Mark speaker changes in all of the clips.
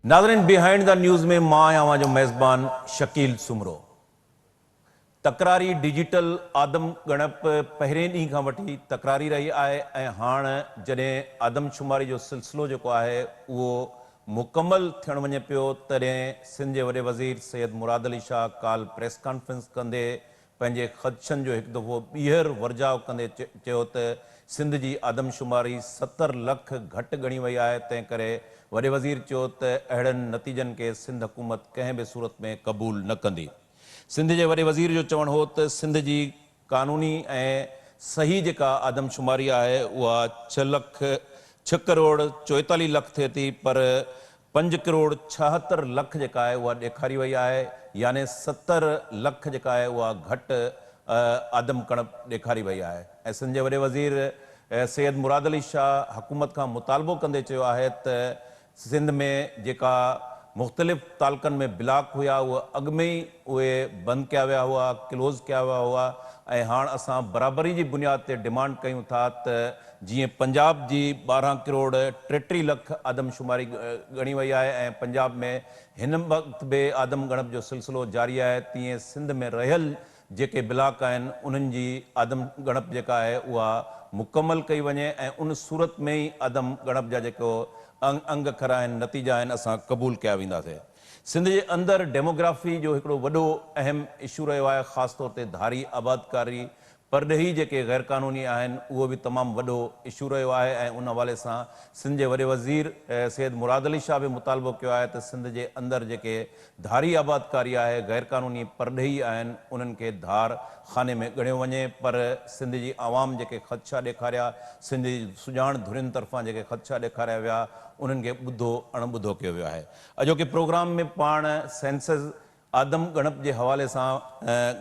Speaker 1: नाज़रीन, behind the news में मां आवां जो मेज़बान शकील सुमरो। तकरारी डिजिटल आदम गणप पहिरें ॾींहं खां वठी तकरारी रही आहे ऐं हाणे जॾहिं आदमशुमारी जो सिलसिलो जेको आहे उहो मुकमल थियण वञे पियो तॾहिं सिंध जे वॾे वज़ीर सैयद मुराद अली शाह काल प्रेस कॉन्फ्रेंस कंदे पंहिंजे ख़दशनि जो हिकु दफ़ो ॿीहर वर्जाव कंदे चयो त सिंध जी आदमशुमारी 70 लख घटि ॻणी वई आहे। तंहिं करे वॾे वज़ीर चयो त अहिड़नि नतीजनि खे सिंध हुकूमत कंहिं बि सूरत में क़बूल न कंदी। सिंध जे वॾे वज़ीर जो चवणु हो त सिंध जी क़ानूनी ऐं सही जेका आदमशुमारी आहे उहा 6 करोड़ 44 लख थिए थी, पर 5 करोड़ 76 लख जेका आहे उहा ॾेखारी वई आहे, यानी 70 लख जेका आहे उहा घटि आदम कणप ॾेखारी वई आहे। ऐं सिंध जे वॾे वज़ीर सैयद मुराद अली शाह हुकूमत खां मुतालबो कंदे चयो आहे त सिंध में जेका मुख़्तलिफ़ तालुकनि में ब्लॉक हुआ उहे अॻु में ई उहे बंदि कया विया हुआ, क्लोज़ कया विया हुआ ऐं हाणे असां बराबरी जी बुनियाद ते डिमांड कयूं था त जीअं पंजाब जी 12 करोड़ 33 लख आदमशुमारी ॻणी वई आहे ऐं पंजाब में हिन वक़्तु बि आदम गणप जो सिलसिलो जारी आहे, तीअं सिंध में रहियल जेके ब्लॉक आहिनि उन्हनि जी आदम गणप जेका आहे उहा मुकमल कई वञे ऐं उन सूरत में ई आदम गणप जा जेको अंग खरा आहिनि, नतीजा आहिनि, असां क़बूल कया वेंदासीं। सिंध जे अंदरि डेमोग्राफी जो हिकिड़ो वॾो अहम इशू रहियो आहे, ख़ासि तौर ते धारी आबादकारी परॾेही जेके गैर क़ानूनी आहिनि उहो बि तमामु वॾो इशू रहियो आहे ऐं उन हवाले सां सिंध जे वॾे वज़ीर सैयद मुराद अली शाह बि मुतालबो कयो आहे त सिंध जे अंदरि जेके धारी आबादकारी आहे, गैर क़ानूनी परॾेही आहिनि, उन्हनि खे धार खाने में ॻणियो वञे। पर सिंध जी आवाम जेके ख़दशा ॾेखारिया, सिंध जी सुञाण धुरियुनि तरफ़ां जेके ख़दशा ॾेखारिया विया, उन्हनि खे ॿुधो अणॿुधो कयो वियो आहे। अॼोके प्रोग्राम में पाण सेंसस आदम गणप जे हवाले सां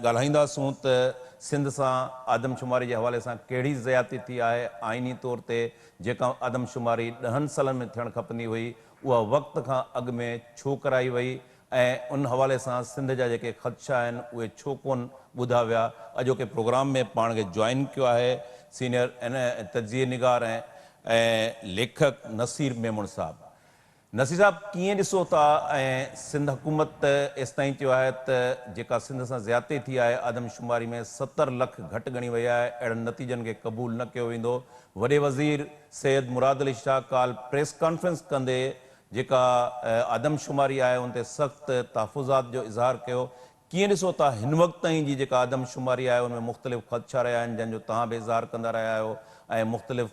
Speaker 1: ॻाल्हाईंदासूं त सिंध सां आदमशुमारी जे हवाले सां कहिड़ी ज़्यादती थी आहे। आइनी तौर ते जेका आदमशुमारी 10 सालनि में थियणु खपंदी हुई उहा वक़्त खां अॻु में छो कराई वई ऐं उन हवाले सां सिंध जा जेके ख़दशा आहिनि उहे छो कोन ॿुधा विया। अॼोके प्रोग्राम में पाण खे जॉइन कयो आहे सीनियर तजिज़िये निगार ऐं लेखक नसीर मेमण साहब। नसीर साहब, कीअं ॾिसो था ऐं सिंध हुकूमत एसि ताईं चयो आहे त जेका सिंध सां ज़्यादती थी आहे आदमशुमारी में 70 लख घटि ॻणी वई आहे, अहिड़नि नतीजनि खे क़बूल न कयो वेंदो। वॾे वज़ीर सैयद मुराद अली शाह काल प्रेस कॉन्फ्रेंस कंदे जेका आदमशुमारी आहे उन ते सख़्तु तहफ़ुज़ात जो इज़हार कयो। कीअं ॾिसो था हिन वक़्त ताईं जी जेका आदमशुमारी आहे उनमें मुख़्तलिफ़ ख़दशा रहिया आहिनि जंहिंजो तव्हां बि इज़हार कंदा रहिया आहियो ऐं मुख़्तलिफ़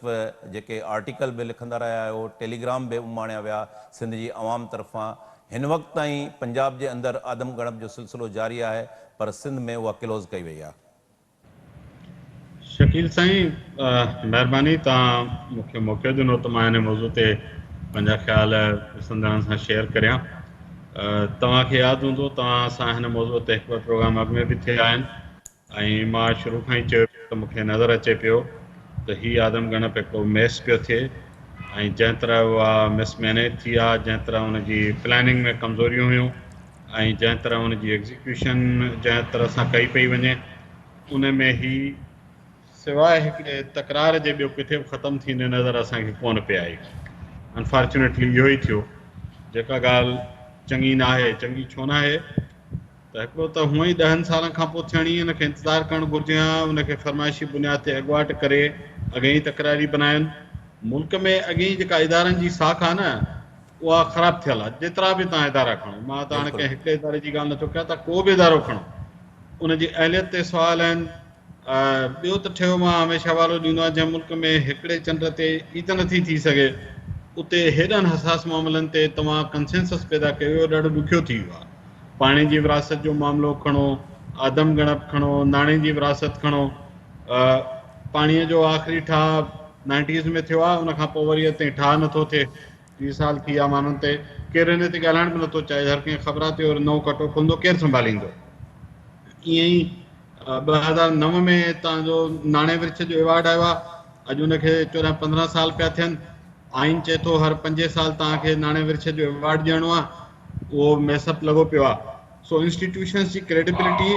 Speaker 1: जेके आर्टिकल बि लिखंदा रहिया आहियो, टेलीग्राम बि उमाणिया विया सिंध जी आवाम तरफ़ां। हिन वक़्त ताईं पंजाब जे अंदरि आदम गणप जो सिलसिलो जारी आहे, पर सिंध में उहा क्लोज़ कई वई आहे।
Speaker 2: शकील साईं, महिरबानी, तव्हां मूंखे मौक़ो ॾिनो त मां हिन मौज़ू ते पंहिंजा ख़्याल ॾिसंदड़नि सां शेयर करियां। तव्हांखे यादि हूंदो तव्हां सां हिन मौज़ू ते हिकु प्रोग्राम अॻु में बि थिया आहिनि ऐं मां शुरू खां ई चयो त मूंखे नज़र अचे पियो त हीअ आदम गणप हिकिड़ो मैस पियो थिए ऐं जंहिं तरह उहा मिसमैनेज थी आहे, जंहिं तरह हुनजी प्लैनिंग में कमज़ोरियूं हुयूं ऐं जंहिं तरह हुनजी एग्ज़ीक्यूशन जंहिं तरह सां कई पई वञे, उन में ई सवाइ हिकिड़े तकरार जे ॿियो किथे बि ख़तमु थींदे नज़र असांखे कोन पिए आई। अनफॉर्चुनेटली इहो ई थियो। जेका ॻाल्हि चङी न आहे, चङी छो न आहे त हिकिड़ो त हूअं ई 10 सालनि खां पोइ थियणी, हुनखे इंतज़ारु करणु घुरिजे हा, हुनखे फ़रमाइशी बुनियाद ते अॻुवाट करे अॻेई तकरारी बनाइनि। मुल्क में अॻेई जेका इदारनि जी साख आहे न उहा ख़राबु थियल आहे। जेतिरा बि तव्हां इदारा खणो, मां त हाणे कंहिं हिकु इदारे जी ॻाल्हि नथो कयां, त को बि इदारो खणो उनजी अहलियत ते सुवाल आहिनि। ॿियो त ठहियो, मां हमेशह हवालो ॾींदो आहियां, जंहिं मुल्क में हिकिड़े चंड ते ईद नथी थी सघे उते हेॾनि हसास मामलनि ते तव्हां कंसेंसस पैदा कयो, ॾाढो ॾुखियो थी वियो आहे। पाणी जी विरासत जो मामिलो खणो, आदम गणप खणो, नाणे जी विरासत खणो। पाणीअ जो आख़िरी ठाह 90s में थियो आहे, उनखां पोइ वरी हिते ठाह नथो थिए। 30 साल थी विया माण्हुनि ते, केरु हिन ते ॻाल्हाइण बि नथो चाहे। हर कंहिं ख़बर आहे ते वरी नओं कटो खुलंदो, केरु संभालींदो। ईअं ई 2009 में तव्हांजो नाणे विर्छ जो एवॉर्ड आयो आहे, अॼु उनखे 14-15 साल पिया थियनि। आइन चए थो हर 5 साल तव्हांखे नाणे विर्छ जो एवॉर्ड ॾियणो आहे, उहो मैसअप लॻो पियो आहे। सो इंस्टीट्यूशन्स जी क्रेडिबिलिटी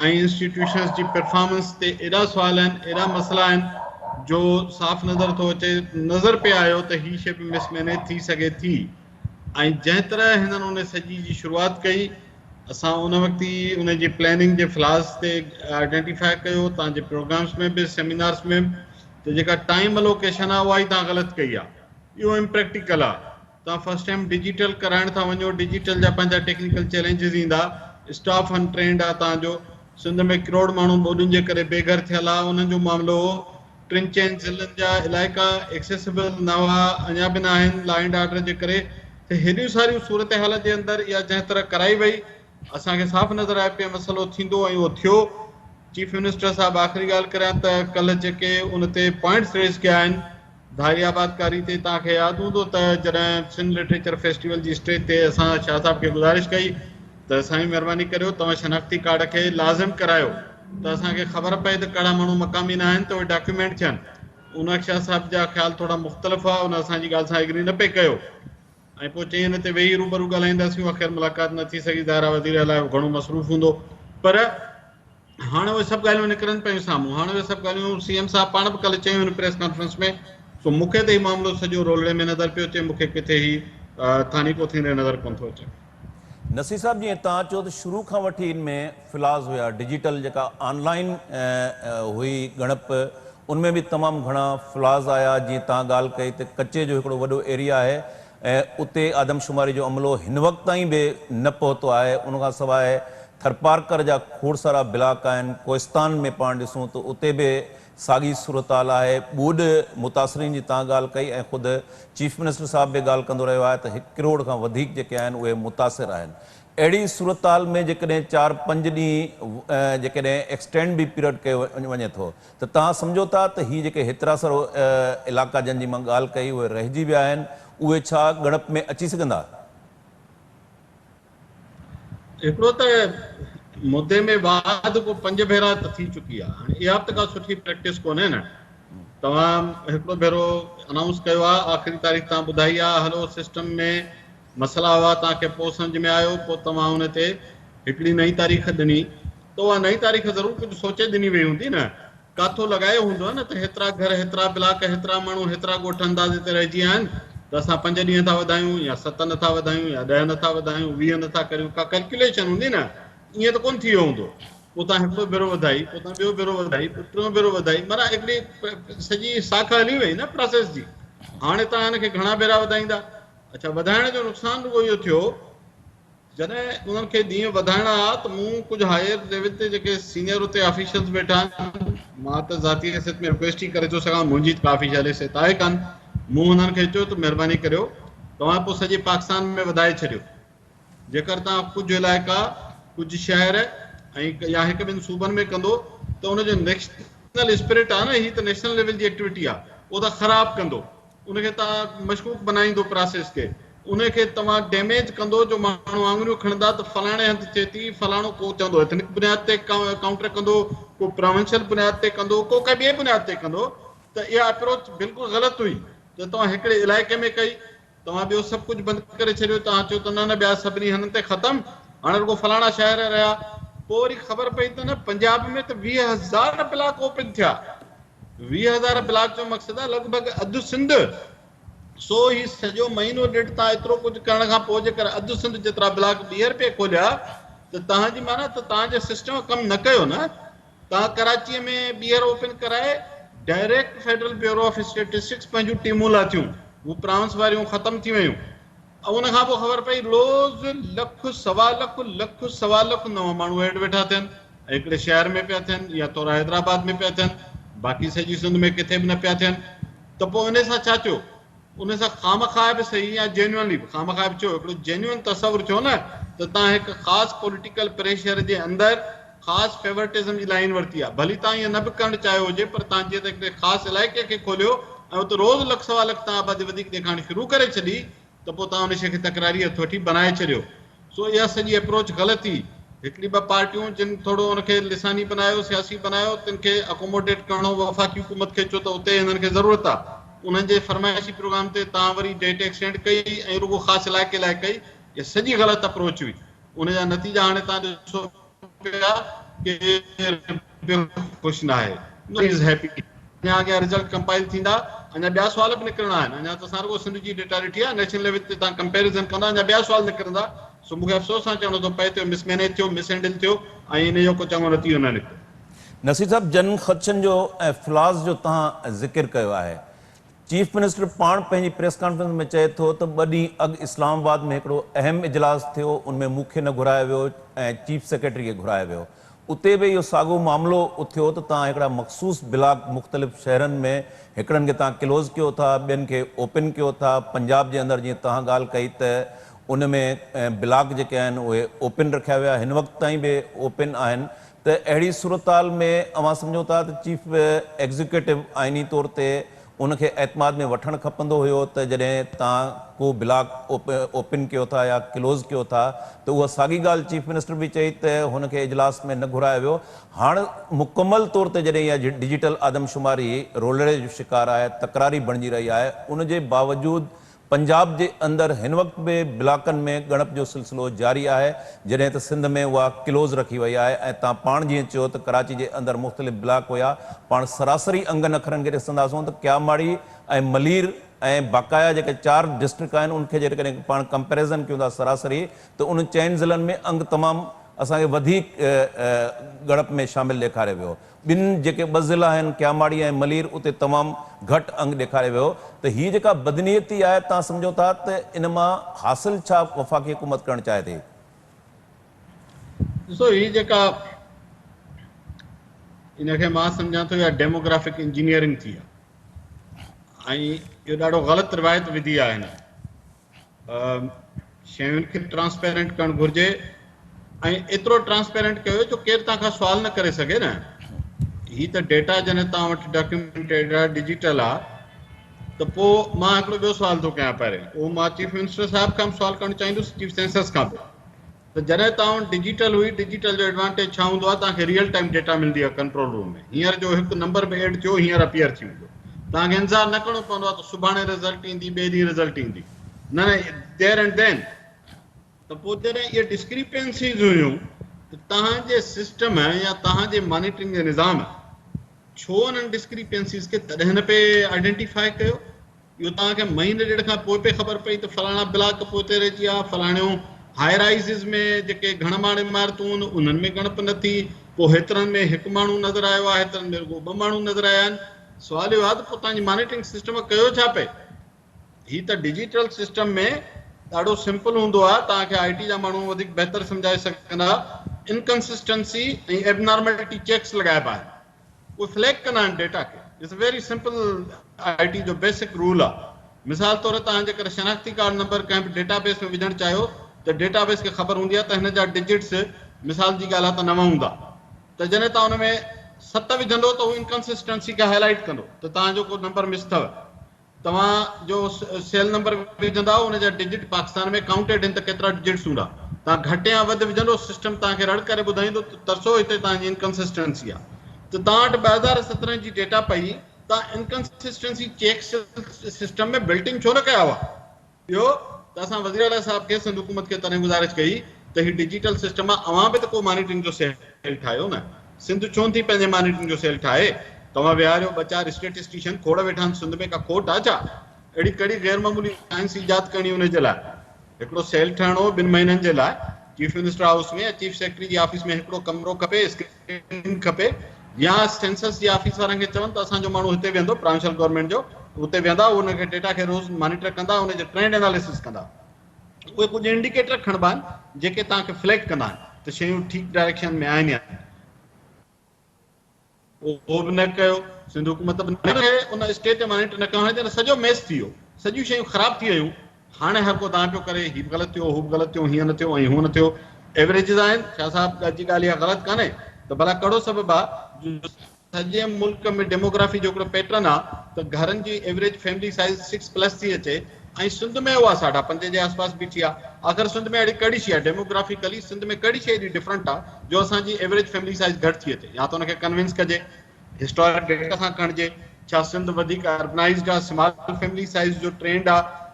Speaker 2: ऐं इंस्टीट्यूशन्स जी परफॉर्मेंस ते एॾा सुवाल आहिनि, एॾा मसइला आहिनि जो साफ़ नज़र थो अचे, नज़र पिया आयो त हीअ शइ बि मिसमैनेज थी सघे थी। ऐं जंहिं तरह हिननि उन सॼी जी शुरूआति कई, असां उन वक़्तु ई उन जी प्लैनिंग जे फ्लास ते आइडेंटिफाई कयो, तव्हांजे प्रोग्राम्स में बि सेमिनार्स में, त जेका टाइम अलोकेशन आहे उहा ई तव्हां ग़लति कई आहे, इहो इम्प्रैक्टिकल आहे। तव्हां फस्ट टाइम डिजिटल कराइण था वञो, डिजिटल जा पंहिंजा टेक्निकल चैलेंजिस ईंदा, स्टाफ अनट्रेंड आहे तव्हांजो, सिंध में करोड़ माण्हू ॿोॾियुनि जे करे बेघर थियल आहे, उन्हनि जो मामिलो हो, 3-4 ज़िलनि जा इलाइक़ा एक्सेसिबल न हुआ, अञा बि न आहिनि लॉ एंड ऑर्डर जे करे, त हेॾियूं सारियूं सूरत हाल जे अंदरि इहा जंहिं तरह कराई वई, असांखे साफ़ नज़र आहे पियो मसइलो थींदो ऐं उहो थियो। चीफ मिनिस्टर साहिबु आख़िरी ॻाल्हि करियां त कल्ह जेके उन ते पॉइंट्स रेज़ कया आहिनि धारी आबादकारी ते, तव्हांखे यादि हूंदो त जॾहिं सिंध लिटरेचर फेस्टिवल जी स्टेज ते असां शाह साहिब खे गुज़ारिश कई त साईं महिरबानी करियो तव्हां शनाख्ती कार्ड खे लाज़िम करायो, त असांखे ख़बर पए त कहिड़ा माण्हू मक़ामी न आहिनि त उहे डॉक्यूमेंट थियनि। उन शाह साहिब जा ख़्याल थोरा मुख़्तलिफ़ हुआ, उन असांजी ॻाल्हि सां एग्री न पे कयो ऐं पोइ चई हिन ते वेही रूबरू ॻाल्हाईंदासीं, ख़ैर मुलाक़ात न थी सघी, ज़ाहिर वज़ीर अलाए घणो मसरूफ़ हूंदो, पर हाणे उहे सभु ॻाल्हियूं निकिरनि पियूं साम्हूं। हाणे उहे सभु ॻाल्हियूं सीएम साहिबु पाण बि कल्ह चयूं प्रेस कॉन्फ्रेंस में, सो मूंखे त हीउ मामिलो सॼो रोलड़े में नज़र पियो अचे, मूंखे किथे ई थानीको थींदे नज़र कोन थो अचे।
Speaker 1: नसीर साहब, जीअं तव्हां चयो त शुरू खां वठी इन में फिलास हुया, डिजिटल जेका ऑनलाइन हुई ॻणप, उनमें बि तमामु घणा फ्लाज़ आया। जीअं तव्हां ॻाल्हि कई त कचे जो हिकिड़ो वॾो एरिया आहे ऐं उते आदमशुमारी जो अमलो हिन वक़्त ताईं बि न पहुतो आहे। उनखां सवाइ थरपारकर जा खोड़ सारा ब्लॉक आहिनि, कोहिस्तान में पाण ॾिसूं त उते बि साॻी सूरत हाल आहे। ॿूॾ मुतासिरीन जी तव्हां ॻाल्हि कई ऐं ख़ुदि चीफ मिनिस्टर साहिब बि ॻाल्हि कंदो रहियो आहे त 1 करोड़ खां वधीक जेके आहिनि उहे मुतासिर आहिनि। अहिड़ी सूरत हाल में जेकॾहिं 4-5 ॾींहं जेकॾहिं एक्सटेंड बि पीरियड कयो वञे थो त तव्हां सम्झो था त हीअ जेके हेतिरा सारो इलाइक़ा जंहिंजी मां ॻाल्हि कई उहे रहिजी विया आहिनि, उहे छा ॻणप में अची सघंदा?
Speaker 2: हिकिड़ो त मुदे में वाद को 5 भेरा त थी चुकी आहे, हाणे इहा बि त का सुठी प्रैक्टिस कोन्हे न। तव्हां हिकिड़ो भेरो अनाउंस कयो आहे, आख़िरी तारीख़ तव्हां ॿुधाई आहे, हलो सिस्टम में मसइला हुआ, तव्हांखे पोइ सम्झ में आयो, पोइ तव्हां हुन ते हिकिड़ी नई तारीख़ ॾिनी, त उहा नई तारीख़ ज़रूरु कुझु सोचे ॾिनी वई हूंदी न, काथो लॻायो हूंदो आहे न त हेतिरा घर, हेतिरा ब्लॉक, हेतिरा माण्हू, हेतिरा ॻोठ अंदाज़े ते रहिजी विया आहिनि, त असां 5 ॾींहं था वधायूं या 7 नथा वधायूं या 10 नथा वधायूं, 20 नथा करियूं, का कैलकुलेशन हूंदी न। ईअं त कोन थी वियो हूंदो। पोइ तव्हां हिकिड़ो भेरो वधाई, पोइ तव्हां ॿियो भेरो वधाई, पोइ टियों भेरो वधाई, माना हिकिड़ी सॼी साख हली वई न प्रोसेस जी। हाणे तव्हां हिनखे घणा भेरा वधाईंदा? अच्छा, वधाइण जो नुक़सानु रुॻो इहो थियो, जॾहिं उन्हनि खे ॾींहं वधाइणा हुआ त मूं कुझु हायर लेवल ते जेके सीनियर उते ऑफिशियल्स वेठा आहिनि, मां त ज़ाती हैसियत में रिक्वेस्ट ई करे थो सघां, मुंहिंजी काफ़ी हैसियत आहे कान, मूं हुननि खे चयो त महिरबानी करियो तव्हां पोइ सॼे पाकिस्तान में वधाए छॾियो। जेकर तव्हां कुझु इलाइक़ा, कुझु शहर ऐं या 1-2 सूबनि में कंदो त उनजो नेशनल स्पिरिट आहे न, हीअ त नेशनल लेवल जी एक्टिविटी आहे, उहो त ख़राबु कंदो, उनखे तव्हां मशकूक बनाईंदो प्रोसेस खे, उनखे तव्हां डैमेज कंदो, जो माण्हू आङुरियूं खणंदा त फलाणे हंधि थिए थी, फलाणो को चवंदो एथनिक बुनियाद ते काउंटर कंदो, को प्रोविंशियल बुनियाद ते कंदो, को कंहिं ॿिए बुनियाद ते कंदो, त इहा अप्रोच बिल्कुलु ग़लति हुई। त तव्हां हिकिड़े इलाइक़े में कई, तव्हां ॿियो सभु कुझु बंदि करे छॾियो, तव्हां चयो त न ॿिया सभिनी हंधनि ते ख़तमु, हाणे रुॻो फलाणा शहर रहिया। पोइ वरी ख़बर पई त न, पंजाब में त 20,000 ब्लॉक ओपन थिया। 20,000 ब्लॉक जो मक़सदु आहे लॻभॻि अधु सिंध। सो ही सॼो महीनो ॾेढ तव्हां एतिरो कुझु करण खां पोइ जेकर अधु सिंध जेतिरा ब्लॉक ॿीहर पे खोलिया, त तव्हांजी माना त तव्हांजे सिस्टम कमु न कयो न। तव्हां कराचीअ में ॿीहर ओपन कराए, direct federal bureau of statistics पंहिंजूं टीमूं लाथियूं, हू प्रांस वारियूं ख़तमु थी वियूं, ऐं उनखां पोइ ख़बर पई रोज़ 1,00,000 नवां माण्हू एड वेठा थियनि, हिकिड़े शहर में पिया थियनि या थोरा हैदराबाद में पिया थियनि, बाक़ी सॼी सिंध में किथे बि न पिया थियनि। त पोइ उन सां छा थियो, उन सां खामखां बि सही या जेन्युअनली बि खामखां बि चयो, हिकिड़ो जेन्युअन तसवुरु थियो न त तव्हां हिकु ख़ासि पॉलिटिकल प्रेशर जे अंदरि ख़ासि फेवरटिज़म जी लाइन वरिती आहे। भली तव्हां ईअं न बि करणु चाहियो हुजे, पर तव्हां जीअं त हिकिड़े ख़ासि इलाइक़े खे खोलियो ऐं उते रोज़ 1,00,000 तव्हां आबादी वधीक ॾेखारणु शुरू करे छॾी, त पोइ तव्हां उन शइ खे तकरारी हथु वठी बनाए छॾियो। सो इहा सॼी अप्रोच ग़लति हुई। हिकिड़ी 2 पार्टियूं जिन थोरो हुनखे लिसानी बनायो, सियासी बनायो, तिन खे अकोमोडेट करणो वफ़ाक़ी हुकूमत खे चयो त उते हिननि खे ज़रूरत आहे, उन्हनि जे फरमाइशी प्रोग्राम ते तव्हां वरी डेट एक्सटेंड कई ऐं रुॻो ख़ासि इलाइक़े लाइ कई। इहा सॼी ग़लति अप्रोच हुई। उनजा नतीजा हाणे तव्हां ॾिसो पिया कि ख़ुशि न आहे, नो इज़ हैप्पी। अञा अॻियां रिज़ल्ट कंपाइल थींदा, अञा ॿिया सुवाल बि निकिरणा आहिनि। अञा त असां रुॻो सिंध जी डेटा ॾिठी आहे, नेशनल लेवल ते तव्हां कंपेरिज़न कंदा, अञा ॿिया सुवाल निकिरंदा। सो मूंखे अफ़सोस सां चवणो थो पए, मिसमैनेज थियो, मिसहैंडल थियो, ऐं इन जो को चङो नतीजो न निकितो।
Speaker 1: नसीर साहब, जन ख़दशनि जो ऐं फ्लास जो तव्हां ज़िक्र कयो आहे। चीफ मिनिस्टर पाण पंहिंजी प्रेस कॉन्फ्रेंस में चए थो त 2 ॾींहं अॻु इस्लामाबाद में हिकिड़ो अहम इजलास थियो, उनमें मूंखे न घुरायो वियो ऐं चीफ सेक्रेटरी खे घुरायो वियो। उते बि इहो साॻियो मामिलो उथियो त तव्हां हिकिड़ा मख़सूस ब्लॉक मुख़्तलिफ़ शहरनि में हिकिड़नि खे तव्हां क्लोज़ कयो था, ॿियनि खे ओपन कयो था। पंजाब जे अंदरि जीअं तव्हां ॻाल्हि कई त उन में ब्लॉक जेके आहिनि उहे ओपन रखिया विया, हिन वक़्त ताईं बि ओपन आहिनि। त अहिड़ी सूरताल में अवां सम्झो था त चीफ एग्ज़ीक्यूटिव आइनी तौर ते उनखे एतमाद में वठणु खपंदो हुयो त जॾहिं तव्हां को ब्लॉक ओपन कयो था या क्लोज़ कयो था त उहा साॻी ॻाल्हि चीफ मिनिस्टर बि चई त हुनखे इजलास में न घुरायो वियो। हाणे मुकमल तौर ते जॾहिं इहा डिजिटल आदमशुमारी रोलड़े जो शिकार आहे, तकरारी बणिजी रही आहे, उनजे बावजूदि पंजाब जे अंदरि हिन वक़्तु बि ब्लॉकनि में ॻणप जो सिलसिलो जारी आहे, जॾहिं त सिंध में उहा क्लोज़ रखी वई आहे। ऐं तव्हां पाण जीअं चयो त कराची जे अंदरि मुख़्तलिफ़ ब्लॉक हुया, पाण सरासरी अंगनि अखरनि खे ॾिसंदासूं त क्यामाड़ी ऐं मलीर ऐं बाक़ाया जेके 4 डिस्ट्रिक्ट आहिनि उनखे जेकॾहिं पाण कंपेरिज़न कयूं था सरासरी, त उन 4 ज़िलनि में अंग तमामु असांखे वधीक ॻणप में शामिलु ॾेखारे वियो। ॿिनि जेके 2 ज़िला आहिनि क्यामाड़ी ऐं मलीर, उते तमामु घटि अंग ॾेखारे वियो। त हीअ जेका बदनीयती आहे, तव्हां सम्झो था त इन मां हासिल छा वफ़ाक़ी हुकूमत करणु चाहे थी?
Speaker 2: ॾिसो, हीअ जेका इनखे मां सम्झां थो इहा डेमोग्राफिक इंजीनियरिंग थी आहे, ऐं इहो ॾाढो ग़लति रिवायत विधी आहे। हिन शयुनि खे ट्रांसपेरेंट करणु घुरिजे, ऐं एतिरो ट्रांसपेरेंट कयो जो केरु तव्हां खां सुवाल न करे सघे न। हीअ त डेटा जॾहिं तव्हां वटि डॉक्यूमेंटेड आहे, डिजिटल आहे, त पोइ मां हिकिड़ो ॿियो सुवाल थो कयां। पहिरियों उहो मां चीफ मिनिस्टर साहिब खां बि सुवाल करणु चाहींदुसि, चीफ सेंसस खां बि। त जॾहिं तव्हां वटि डिजिटल हुई, डिजिटल जो एडवांटेज छा हूंदो आहे? तव्हांखे रियल टाइम डेटा मिलंदी आहे कंट्रोल रूम में। हींअर जो हिकु नंबर में एड थियो, हींअर अपीयर थी वेंदो, तव्हांखे इंतज़ारु न करिणो पवंदो आहे त सुभाणे रिज़ल्ट ईंदी, ॿिए ॾींहुं रिज़ल्ट ईंदी, न देयर एंड देन। त पोइ जॾहिं इहे डिस्क्रिपेंसीज़ हुयूं त तव्हांजे सिस्टम या तव्हांजे मॉनिटरिंग जे निज़ाम छो उन्हनि डिस्क्रिपेंसीज़ खे तॾहिं न पे आइडेंटिफाई कयो? इहो तव्हांखे महीने ॾेढ खां पोइ पे ख़बर पई त फलाणा ब्लॉक पोइ रहिजी विया, फलाणियूं हाई राइज़िस में जेके घण माड़े इमारतूं आहिनि उन्हनि में ॻणप न थी, पोइ हेतिरनि में 1 माण्हू नज़र आयो आहे, हेतिरनि में रुॻो 2 माण्हू नज़र आया आहिनि। सुवाल इहो आहे त पोइ तव्हांजी मॉनिटरिंग सिस्टम कयो छा पे? हीअ त डिजिटल सिस्टम में ॾाढो सिंपल हूंदो आहे, तव्हांखे IT जा माण्हू वधीक बहितर सम्झाए सघंदा। इनकंसिस्टेंसी ऐं एबनॉर्मेलिटी चेक्स लॻाइबा आहिनि, उहे फ्लैग कंदा आहिनि डेटा खे। It's a very simple IT जो बेसिक रूल आहे। मिसाल तौर तव्हां जेकर शनाख्ती कार्ड नंबर कंहिं बि डेटाबेस में विझणु चाहियो त डेटाबेस खे ख़बर हूंदी आहे त हिन जा डिजिट्स, मिसाल जी ॻाल्हि आहे त 9 हूंदा, त जॾहिं तव्हां हुन में 7 विझंदो त उहो इनकंसिस्टेंसी खे हाईलाइट कंदो त तव्हांजो को नंबर मिस अथव। तव्हां जो सेल नंबर विझंदा हुनजा डिजिट पाकिस्तान में काउंटेड आहिनि त केतिरा डिजिट्स हूंदा, तव्हां घटि या वधि विझंदो, सिस्टम तव्हांखे रड़ करे ॿुधाईंदो त तरसो हिते तव्हांजी इनकंसिस्टेंसी आहे। त तव्हां वटि 2017 जी डेटा पई, तव्हां इनकंसिस्टेंसी चेक सिस्टम में बिल्टिंग छो न कया हुआ? ॿियो त असां वज़ीर आला साहिब खे, सिंध हुकूमत खे तॾहिं गुज़ारिश कई त हीउ डिजिटल सिस्टम आहे, अवां बि त को मॉनिटरिंग जो सेल ठाहियो न। सिंध छो थी पंहिंजे मॉनिटरिंग जो सेल ठाहे? तव्हां विहारियो 2-4 स्टेटिस्टिशियन, खोड़ वेठा आहिनि सिंध में, का खोट आहे छा? अहिड़ी कड़ी गैर मामूली साइंस ईजाद करणी हुनजे लाइ हिकिड़ो सेल ठहिणो 2 महीननि जे लाइ, चीफ मिनिस्टर हाउस में या चीफ सेक्रेटरी जी ऑफिस में हिकिड़ो कमरो खपे, स्क्रीन खपे, या सेंसस जी ऑफिस वारनि खे चवनि त असांजो माण्हू हिते वेंदो, प्रांशल गवर्नमेंट जो, उते वेंदा, उनखे डेटा खे रोज़ मॉनिटर कंदा, उनजे ट्रेंड एनालिसिस कंदा। उहे कुझु इंडिकेटर खणबा आहिनि जेके तव्हांखे फ्लैग कंदा आहिनि त शयूं ठीकु डायरेक्शन में आहिनि या न। उहो बि न कयो, सिंध हुकूमत बि उन स्टेट ते मॉनिटर न कयो। हाणे जॾहिं सॼो मैस थी वियो, सॼियूं शयूं ख़राब थी वियूं, हाणे हर को तव्हां पियो करे हीउ बि ग़लति थियो, हू बि ग़लति थियो, हीअं न थियो ऐं हू न थियो। एवरेजिस आहिनि, शाह साहब जी ॻाल्हि इहा ग़लति कान्हे, त भला कहिड़ो सबबु आहे? सॼे मुल्क में डेमोग्राफी जो हिकिड़ो पैटर्न आहे त घरनि जी एवरेज फैमिली साइज़ 6+ थी अचे, ऐं सिंध में उहा 5.5 जे आसपास बीठी आहे। आख़िर सिंध में अहिड़ी कहिड़ी शइ आहे डेमोग्राफिकली, सिंध में कहिड़ी शइ एॾी डिफरेंट आहे जो असांजी एवरेज फैमिली साइज़ घटि थी अचे? या त हुनखे कन्विंस कजे, हिस्टोरिक डेटा सां खणिजे, छा सिंध वधीक अर्बनाइज़्ड आहे, स्मॉल फैमिली साइज़ जो ट्रेंड आहे,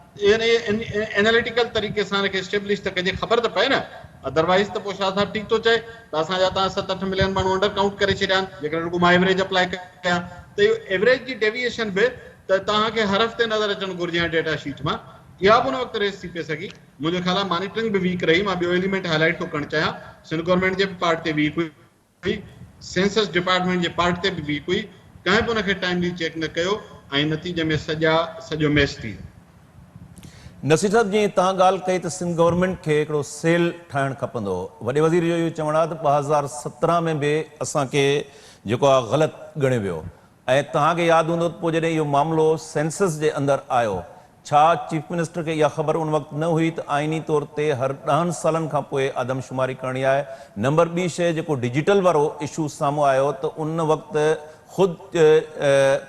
Speaker 2: एनालिटिकल तरीक़े सां हिनखे एस्टेब्लिश त कजे, ख़बर त पए न। अदरवाइज़ त पोइ शाह साहिब ठीक थो चए त असांजा तव्हां 7-8 मिलियन माण्हू अंडर काउंट करे छॾिया आहिनि, जेकर रुॻो मां एवरेज अप्लाई कयां त इहो एवरेज जी डेविएशन बि त तव्हांखे हर हफ़्ते नज़र अचणु घुरिजे डेटा शीट मां, इहा बि उन वक़्तु रेस थी पई सघी। मुंहिंजो ख़्याल आहे मॉनिटरिंग बि वीक रही। मां ॿियो एलिमेंट हाईलाइट थो करणु चाहियां, सिंध गवर्नमेंट जे पार्ट ते वीक हुई, सेंसस डिपार्टमेंट जे पार्ट ते बि वीक हुई, कंहिं बि उनखे टाइमली चेक न कयो ऐं नतीजे में सॼो मैच थी।
Speaker 1: नसीर साहब, जीअं तव्हां ॻाल्हि कई त सिंध गवर्नमेंट खे हिकिड़ो सेल ठाहिणु खपंदो, वॾे वज़ीर जो इहो चवणु आहे त 2017 में बि असांखे जेको आहे ग़लति ॻणियो वियो, ऐं तव्हांखे यादि हूंदो त पोइ जॾहिं इहो मामिलो सेंसस जे अंदरि आयो, छा चीफ मिनिस्टर खे इहा ख़बर उन वक़्तु न हुई त आइनी तौर ते हर 10 सालनि खां पोइ आदमशुमारी करणी आहे? नंबर ॿी शइ, जेको डिजिटल वारो इशू साम्हूं आयो त उन वक़्तु ख़ुदि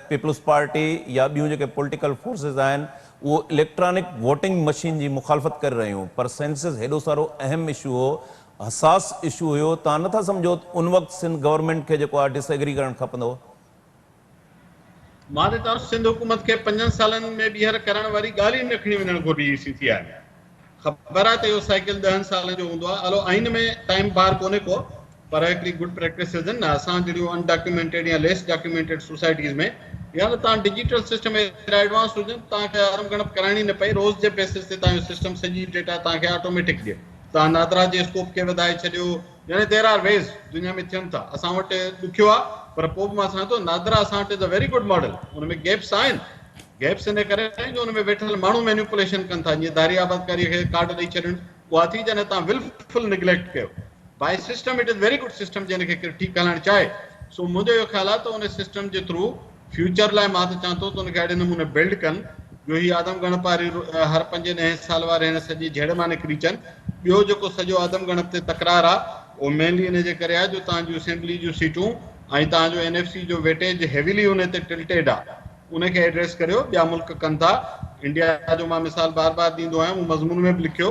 Speaker 1: पीपल्स पार्टी या ॿियूं जेके पॉलिटिकल फोर्सिस आहिनि वो इलेक्ट्रॉनिक वोटिंग मशीन जी मुखालफ़त करे रहियूं, पर सेंसस हेॾो सारो अहम इशू हो, हसास इशू हुयो। तव्हां नथा सम्झो उन वक़्तु सिंध गवर्नमेंट खे जेको आहे डिसएग्री करणु खपंदो?
Speaker 2: मां त चवां सिंध हुकूमत खे 5 सालनि में ॿीहर करण वारी ॻाल्हि ई न खणी वञणु घुरिजी थी आहे। ख़बर आहे त इहो साइकिल 10 सालनि जो हूंदो आहे। हलो, आइन में टाइम बार कोन्हे को, पर हिकिड़ी गुड प्रैक्टिस आहिनि न, असां जहिड़ियूं अनडॉक्यूमेंटेड या लेस डॉक्यूमेंटेड सोसाइटीज़ में, या त तव्हां डिजिटल सिस्टम एतिरा एडवांस हुजनि तव्हांखे आदम गणप कराइणी न पए, रोज़ जे बेसिस ते तव्हांजो सिस्टम सॼी डेटा तव्हांखे ऑटोमेटिक ॾिए, तव्हां नादरा जे स्कोप खे वधाए छॾियो, यानी देर आर वेज दुनिया में थियनि था। असां वटि ॾुखियो आहे, पर पोइ बि मां चवां थो नादरा असां वटि is a very good model. हुन में गैप्स आहिनि, गैप्स इन करे जो हुन में वेठल माण्हू मैनिपुलेशन कनि था। जीअं दारी आबादकारीअ खे कार्ड ॾेई छॾनि, उहा थी जॾहिं तव्हां विलफुल निगलेक्ट कयो। By system it is very good system, जंहिंखे ठीकु हलाइणु चाहे। सो मुंहिंजो इहो ख़्यालु आहे त उन सिस्टम जे थ्रू फ्यूचर लाइ मां त चवां थो त उनखे अहिड़े नमूने बिल्ड कनि जो ही आदम गणप वारी हर 5-10 साल वारे हिन सॼी जड़ मां निकिरी अचनि। ॿियो जेको सॼो आदम गणप ते तकरार आहे, उहो मेनली इन जे करे आहे जो तव्हांजूं असेंबली जूं सीटूं ऐं तव्हांजो NFC जो वेटेज हेविली उन ते टिल्टेड आहे, उनखे एड्रेस करियो। ॿिया मुल्क कनि था, इंडिया जो मां मिसाल बार बार ॾींदो आहियां, मूं मज़मून में बि लिखियो,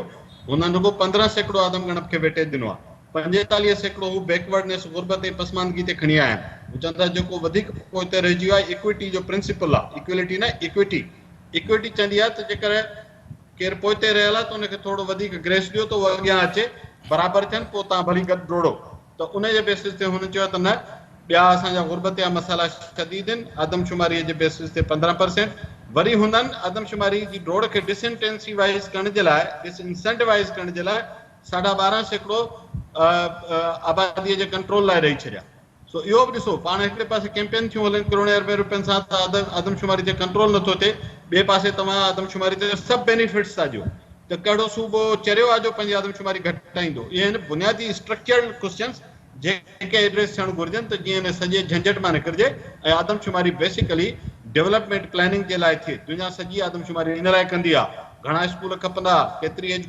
Speaker 2: हुन रुगो 15% आदम गणप खे वेटेज ॾिनो आहे, 45% हू बैकवर्डनेस गुरबत ऐं पसमानगी ते खणी आया आहिनि। हू चवनि था जेको वधीक पोइ रहिजी वियो आहे, इक्विटी जो प्रिंसिपल आहे, इक्विलिटी न इक्विटी चवंदी आहे त जेकर केरु पोइ ते रहियल आहे त उनखे थोरो वधीक ग्रेस ॾियो त उहो अॻियां अचे, बराबरि थियनि, पोइ तव्हां भली गॾु डोड़ो। त उन जे बेसिस ते हुन चयो त न, ॿिया असांजा गुरबत जा मसाला शदीद आहिनि, आदमशुमारीअ जे बेसिस ते 15%। वरी हुननि आदमशुमारी जी डोड़ खे डिसइंटेंसिवाइज़ करण जे लाइ, डिसइंसेंटिवाइज़ करण जे लाइ 12.5% आबादीअ जे कंट्रोल लाइ ॾेई छॾिया। सो इहो बि ॾिसो, पाण हिकिड़े पासे कैंपेन थियूं हलनि करोड़े अरबे रुपयनि सां त आदमशुमारी ते कंट्रोल नथो थिए, ॿिए पासे तव्हां आदमशुमारी ते सभु बेनिफिट्स था ॾियो। त कहिड़ो सूबो चरियो आहे जो पंहिंजी आदमशुमारी घटाईंदो? इहे आहिनि बुनियादी स्ट्रक्चरल क्वेश्चन्स जेके एड्रेस थियणु घुरिजनि, त जीअं हिन सॼे झंझट मां निकिरिजे ऐं आदमशुमारी बेसिकली डेवलपमेंट प्लानिंग जे लाइ थिए। दुनिया सॼी आदमशुमारी इन लाइ कंदी आहे। घणा स्कूल खपंदा, केतिरी एज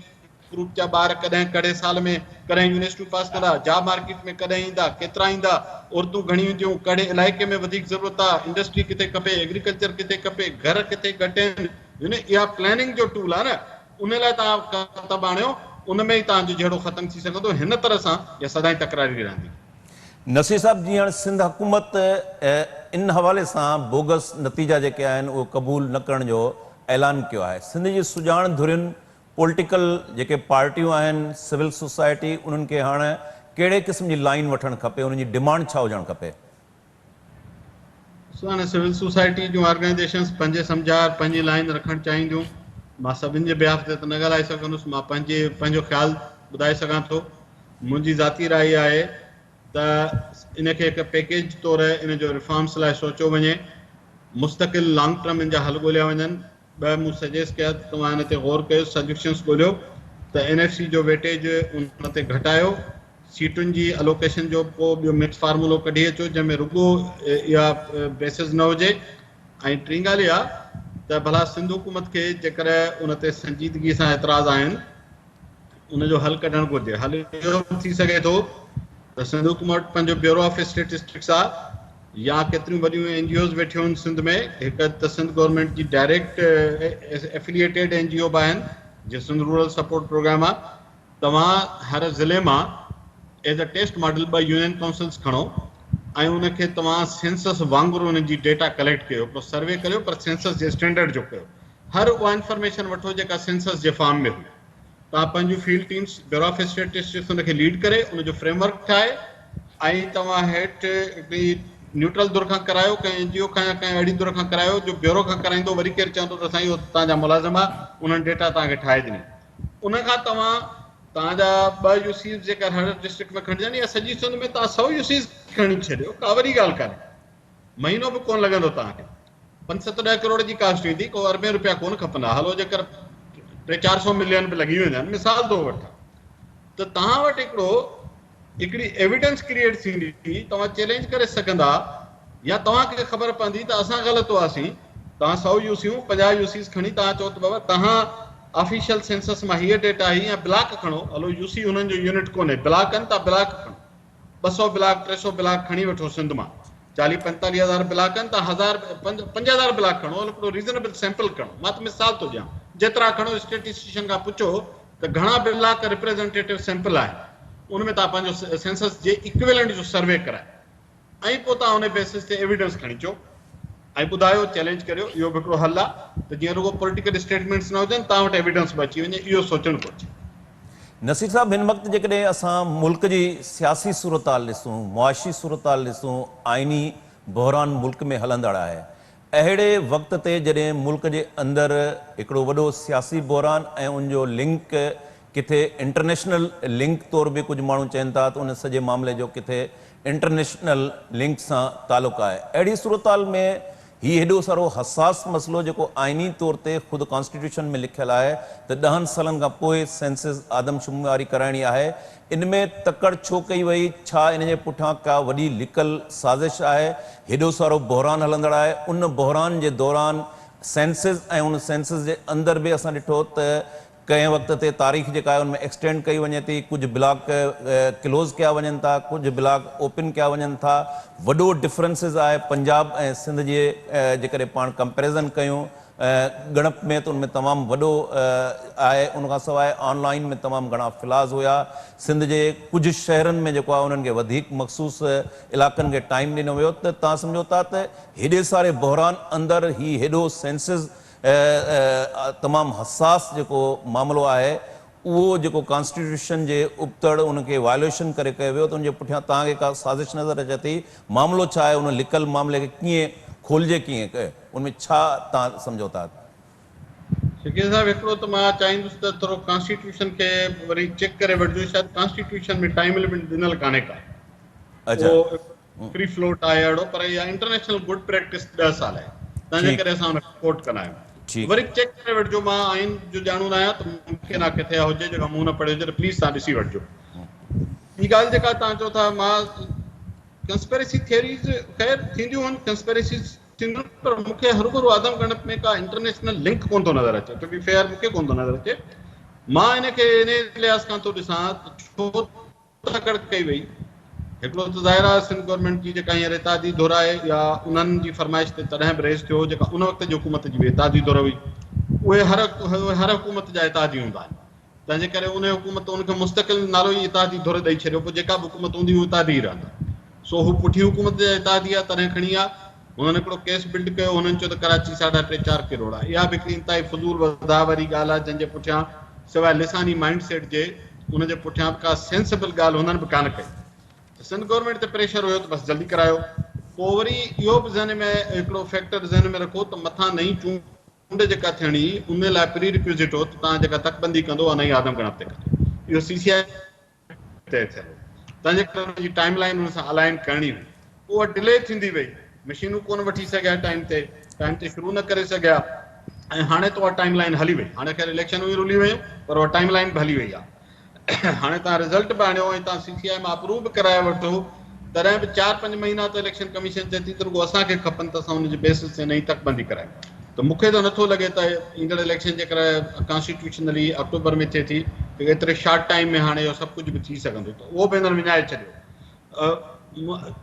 Speaker 2: ग्रुप जा ॿार कॾहिं कड़े साल में कॾहिं यूनिवर्सिटियूं पास कंदा, जॉब मार्केट में कॾहिं ईंदा, केतिरा ईंदा, औरतूं घणी ईंदियूं, कहिड़े इलाइक़े में वधीक ज़रूरत आहे, इंडस्ट्री किथे खपे, एग्रीकल्चर किथे खपे, घर किथे घटि आहिनि। इहा प्लानिंग जो टूल आहे न, उन लाइ तव्हां कतब आणियो, उन में ई तव्हांजो जहिड़ो ख़तमु थी सघंदो। हिन तरह सां इहा सदाईं तकरारी रहंदी।
Speaker 1: नसीर साहब, जीअं हाणे सिंध हुकूमत इन हवाले सां बोगस नतीजा जेके आहिनि उहो क़बूल न करण जो ऐलान कयो आहे, सिंध जी सुञाण धुरियुनि पॉलिटिकल जेके पार्टियूं आहिनि, सिविल सोसाइटी, उन्हनि खे हाणे कहिड़े क़िस्म जी लाइन वठणु खपे, उन्हनि जी डिमांड छा हुजणु खपे?
Speaker 2: हाणे सिविल सोसाइटी जूं ऑर्गेनाइज़ेशन्स पंहिंजे सम्झार पंहिंजी लाइन रखणु चाहींदियूं। मां सभिनि जे बिहाफ ते त न ॻाल्हाए सघंदुसि, मां पंहिंजो ख़्यालु ॿुधाए सघां थो। मुंहिंजी ज़ाती राय आहे त इनखे हिकु पैकेज तौरु इन जो रिफॉर्म्स लाइ सोचियो वञे, मुस्तक़िल लॉन्ग टर्म इन जा हल ॻोल्हिया वञनि। ॿ मूं सजेस्ट कया, तव्हां हिन ते गौर कयो, सजेशन्स ॻोल्हियो त NFC जो वेटेज उन ते घटायो, सीटुनि जी अलोकेशन जो को ॿियो मिक्स फार्मूलो कढी अचो जंहिंमें रुगो इहा बेसिस न हुजे। ऐं टीं ॻाल्हि इहा त भला सिंध हुकूमत खे जेकर उन ते संजीदगी सां एतिराज़ आहिनि, उनजो हल कढणु घुरिजे। हल इहो थी सघे थो त सिंध हुकूमत पंहिंजो ब्यूरो ऑफ स्टेटिस्टिक्स आहे या केतिरियूं वॾियूं NGOs वेठियूं आहिनि सिंध में, हिकु त सिंध गवर्नमेंट जी डायरेक्ट एफिलिएटेड NGO बि आहिनि, जीअं सिंध रूरल सपोर्ट प्रोग्राम आहे। तव्हां हर ज़िले मां as a test model 2 union councils खणो ऐं उनखे तव्हां सेंसस वांगुरु उन्हनि जी डेटा कलेक्ट कयो, हिकिड़ो सर्वे करियो, पर सेंसस जे स्टैंडर्ड जो कयो। हर उहा इंफॉर्मेशन वठो जेका सेंसस जे फॉर्म में हुई। तव्हां पंहिंजूं field teams, bureau of statistics उनखे लीड करे उनजो फ्रेमवर्क ठाहे ऐं तव्हां हेठि हिकिड़ी न्यूट्रल दुर खां करायो, कंहिं NGO खां या कंहिं अहिड़ी दुर खां करायो जो ब्यूरो खां कराईंदो, वरी केरु चवंदो त साईं उहो तव्हांजा मुलाज़िम आहे, उन्हनि डेटा तव्हांखे ठाहे ॾिनी। उन खां तव्हांजा 2 UCs जेका हर डिस्ट्रिक्ट में खणजनि या सॼी सिंध में तव्हां 100 UCs खणी छॾियो, का वॾी ॻाल्हि कान्हे, महीनो बि कोन लॻंदो तव्हांखे। 5-7 करोड़ जी कास्ट ईंदी, को अरबे रुपया कोन खपंदा। हलो जेकर 300-400 मिलियन बि लॻी वेंदा आहिनि, मिसाल थो वठां, त तव्हां वटि हिकिड़ी एविडेंस क्रिएट थींदी, तव्हां चैलेंज करे सघंदा, या तव्हांखे ख़बर पवंदी त असां ग़लति हुआसीं, तव्हां 100 UCs 50 UCs खणी तव्हां चओ त बाबा तव्हां ऑफिशियल सेंसस मां हीअ डेटा आई, या ब्लॉक खणो, हलो UC हुननि जो यूनिट कोन्हे, ब्लॉक आहिनि, तव्हां ब्लॉक खणो, 200 ब्लॉक 300 ब्लॉक खणी वठो सिंध मां, 40-45 हज़ार ब्लॉक आहिनि, तव्हां 5000 ब्लॉक खणो, हिकिड़ो रीज़नेबल सैंपल खणो। मां त मिसाल थो ॾियां, जेतिरा खणो स्टेटिस्टिशियन खां पुछो त घणा ब्लॉक रिप्रेज़ेंटेटिव सैंपल आहे, उनमें तव्हां पंहिंजो सेंसस जे इक्विवेलेंट जो सर्वे कराए, ऐं पोइ तव्हां उन बेसिस ते एविडेंस खणी अचो ऐं ॿुधायो, चैलेंज करियो। इहो बि हिकिड़ो हल आहे त जीअं रुगो पॉलिटिकल स्टेटमेंट्स न हुजनि, तव्हां वटि एविडेंस बि अची वञे, इहो सोचणु घुरिजे।
Speaker 1: नसीर साहब, हिन वक़्तु जेकॾहिं असां मुल्क जी सियासी सूरताल ॾिसूं, मुआशी सूरताल ॾिसूं, आइनी बहरान मुल्क में हलंदड़ आहे, अहिड़े वक़्त ते जॾहिं मुल्क जे अंदरि हिकिड़ो वॾो सियासी बहरान ऐं उनजो लिंक किथे इंटरनेशनल लिंक तौर बि कुझु माण्हू चवनि था त उन सॼे मामले जो किथे इंटरनेशनल लिंक सां तालुक़ु आहे, अहिड़ी सूरताल में ही हेॾो सारो हसास मसइलो जेको आइनी तौर ते ख़ुदि कॉन्स्टिट्यूशन में लिखियलु आहे त 10 सालनि खां पोइ सेंसस आदमशुमारी कराइणी आहे, इन में तकड़ छो कई वई? छा इन जे पुठियां का वॾी लिकल साज़िश आहे? हेॾो सारो बहरान हलंदड़ आहे, उन बहरान जे दौरान सेंसस ऐं उन सेंसस जे अंदरि बि असां ॾिठो त कंहिं वक़्त ते तारीख़ जेका आहे उनमें एक्सटेंड कई वञे थी, कुझु ब्लॉक क्लोज़ कया वञनि था, कुझु ब्लॉक ओपन कया वञनि था। वॾो डिफरेंसिस आहे पंजाब ऐं सिंध जे जेकॾहिं पाण कंपेरिज़न कयूं ॻणप में, त उनमें तमामु वॾो आहे। उनखां सवाइ ऑनलाइन में तमामु घणा फिलाज़ हुया। सिंध जे कुझु शहरनि में जेको आहे उन्हनि खे वधीक मख़सूस इलाइक़नि खे टाइम ॾिनो वियो, त तव्हां सम्झो था त हेॾे सारे बहरान अंदरि ही हेॾो सेंसस तमामु हसास जेको मामिलो आहे, उहो जेको कॉन्स्टिट्यूशन जे उबतड़ उनखे वायोलेशन करे कयो वियो, त उनजे पुठियां तव्हांखे का साज़िश नज़र अचे थी? मामिलो छा आहे? उन लिकल मामले खे कीअं खोलिजे, कीअं उनमें छा तव्हां सम्झो था?
Speaker 2: शकील साहब, हिकिड़ो त मां चाहींदुसि त थोरो कॉन्स्टिट्यूशन खे वरी चेक करे वठिजो। शायदि कॉन्स्टिट्यूशन में टाइम लिमिट ॾिनल कान्हे का, उहो फ्री फ्लोट आहे अहिड़ो, पर इहा इंटरनेशनल गुड प्रैक्टिस 10 साल आहे, तंहिंजे करे असां हुनखे कोट कंदा आहियूं। वरी चेक करे वठिजो। मां आइन जो ॼाणू न आहियां, त मूंखे न किथे हुजे जेका मूं न पढ़ियो हुजे, त प्लीज़ तव्हां ॾिसी वठिजो। ॿी ॻाल्हि जेका तव्हां चओ था, मां कंस्पेरेसी थियरीज़ ख़ैर थींदियूं आहिनि, कंस्पेरेसीज़ थींदियूं, पर मूंखे हरूभरू आदम गणप में का इंटरनेशनल लिंक कोन थो नज़र अचे। टू बी फेयर, मूंखे कोन थो नज़र अचे। मां इनखे इन लिहाज़ खां थो ॾिसां त छो तकड़ कई वई। हिकिड़ो त ज़ाहिर आहे सिंध गवर्नमेंट जी जेका हींअर इतादी दौर आहे, या उन्हनि जी फरमाइश ते तॾहिं बि रेस थियो जेका उन वक़्त जी हुकूमत जी बि इतादी दौर हुई। उहे हर हुकूमत जा इतादी हूंदा आहिनि, तंहिंजे करे उन हुकूमत उनखे मुस्तक़िल नालो ई इतादी दौर ॾेई छॾियो, पोइ जेका बि हुकूमत हूंदी उहा इतादी ई रहंदा। सो हू पुठी हुकूमत जा इतादी आहे, तॾहिं खणी आहे। हुननि हिकिड़ो केस बिल्ड कयो, हुननि चयो त कराची 3.5-4 करोड़ आहे। इहा बि हिकिड़ी इंतिहाई फज़ूल वधावरी ॻाल्हि आहे, जंहिंजे पुठियां सवाइ लिसानी माइंड सेट जे उनजे पुठियां का सेंसिबल ॻाल्हि हुननि बि कान कई। सिंध गवर्नमेंट ते प्रेशर हुयो त बसि जल्दी करायो। पोइ वरी इहो बि ज़हन में हिकिड़ो फैक्टर ज़हन में रखो त मथां नई चूंड जेका थियणी, उन लाइ प्री रिक्विज़िट हो त तव्हां जेका तकबंदी कंदो उहा नई आदम गणप ते कंदो। इहो CCI तय थियल हो, तंहिंजे करे हुनजी टाइम लाइन हुन सां अलाइन करणी हुई। उहा डिले थींदी वई, मशीनूं कोन वठी सघिया टाइम ते शुरू न करे सघिया, ऐं हाणे त उहा टाइम लाइन हली वई। हाणे ख़ैर इलेक्शनूं ई रुली वयूं, पर उहा टाइम लाइन बि हली वई आहे। हाणे तव्हां रिज़ल्ट बि आणियो ऐं तव्हां CCI मां अप्रूव बि कराए वठो, तॾहिं बि 4-5 महीना त इलेक्शन कमीशन चए थी त रुगो असांखे खपनि त असां हुनजे बेसिस ते नई तकबंदी करायूं। त मूंखे त नथो लॻे त ईंदड़ इलेक्शन जेकर कॉन्स्टिट्यूशनली अक्टूबर में थिए थी, त एतिरे शॉर्ट टाइम में हाणे इहो सभु कुझु बि थी सघंदो, त उहो बि हिननि विञाए छॾियो।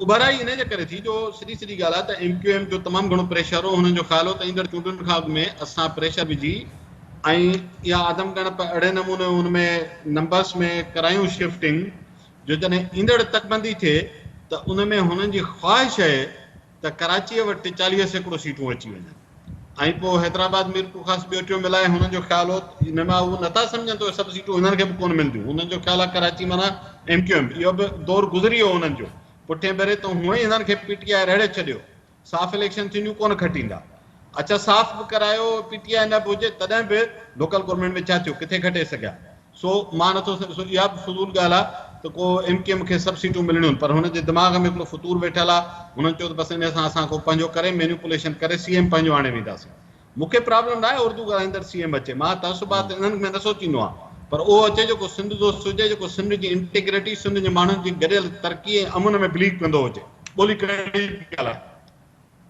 Speaker 2: उभराई इन जे करे थी जो सिधी ॻाल्हि आहे त MQM जो तमामु घणो प्रेशर हो। हुननि जो ख़्यालु हो त ईंदड़ चूंडुनि खां अॻु में असां प्रेशर विझी ऐं इहा आदम गणप अहिड़े नमूने हुनमें नंबर्स में करायूं शिफ्टिंग, जो जॾहिं ईंदड़ तकबंदी थिए त उन में हुननि जी ख़्वाहिश आहे त कराचीअ वटि 40% सीटूं अची वञनि, ऐं पोइ हैदराबाद मीरपुर ख़ासि ॿियो टियों मिलाए हुननि जो ख़्यालु हो हिन मां उहो नथा सम्झनि त सभु सीटूं हिननि खे बि कोन मिलंदियूं। हुननि जो ख़्यालु आहे कराची माना MQM। इहो बि दौरु गुज़री वियो हुननि जो, पुठे भेरे त हूअं ई हिननि खे पीटीआई रेड़े छॾियो, साफ़ इलेक्शन थींदियूं कोन खटींदा। अच्छा साफ़ बि करायो, पीटीआई न बि हुजे तॾहिं बि लोकल गवर्नमेंट में छा थियो, किथे खटे सघिया। सो मां नथो, इहा बि फज़ूल ॻाल्हि आहे त को MKM खे सभु सीटूं मिलणियूं, पर हुनजे दिमाग़ में हिकिड़ो फतूर वेठल आहे, हुननि चयो त बसि इन सां असां को पंहिंजो करे मैनिपुलेशन करे CM पंहिंजो आणे वेंदासीं। मूंखे प्रॉब्लम न आहे उर्दू ॻाल्हाईंदड़ CM अचे, मां तसुबात इन्हनि में न सोचींदो आहे, पर उहो अचे जेको सिंध दोस्त हुजे, जेको सिंध जी इंटीग्रिटी, सिंध जे माण्हुनि जी गॾियल तरक़ी ऐं अमन में बिलीव कंदो हुजे। ॿोली कहिड़ी ॻाल्हि आहे,